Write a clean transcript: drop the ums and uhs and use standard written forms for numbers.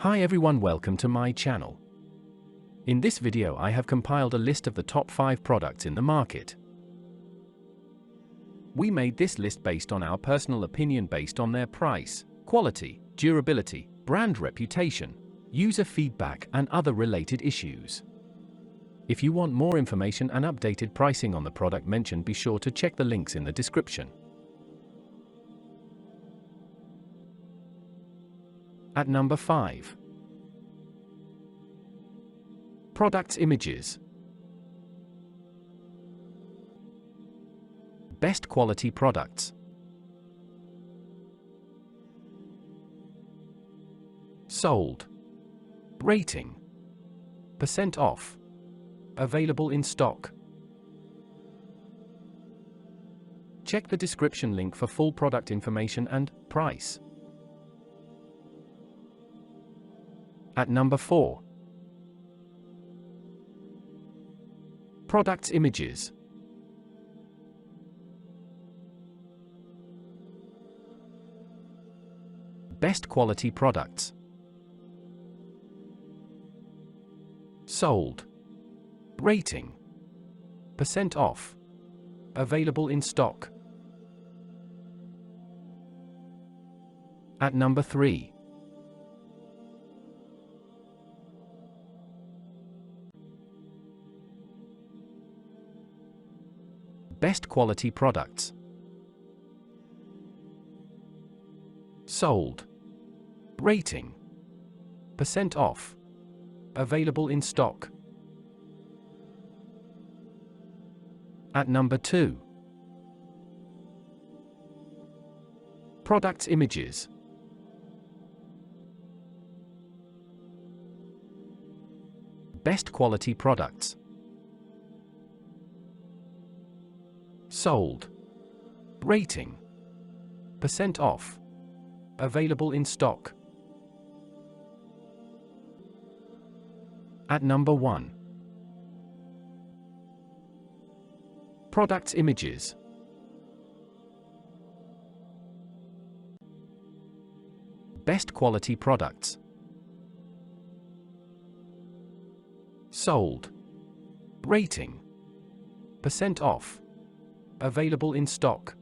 Hi everyone, welcome to my channel. In this video I have compiled a list of the top 5 products in the market. We made this list based on our personal opinion based on their price, quality, durability, brand reputation, user feedback and other related issues. If you want more information and updated pricing on the product mentioned, be sure to check the links in the description. At number 5. Products images. Best quality products. Sold. Rating. % off. Available in stock. Check the description link for full product information and price. At number 4. Products images. Best quality products. Sold. Rating. % off. Available in stock. At number 3. Best quality products. Sold. Rating. % off. Available in stock. At number 2. Products images. Best quality products. Sold. Rating. % off. Available in stock. At number 1. Products images. Best quality products. Sold. Rating. % off. Available in stock.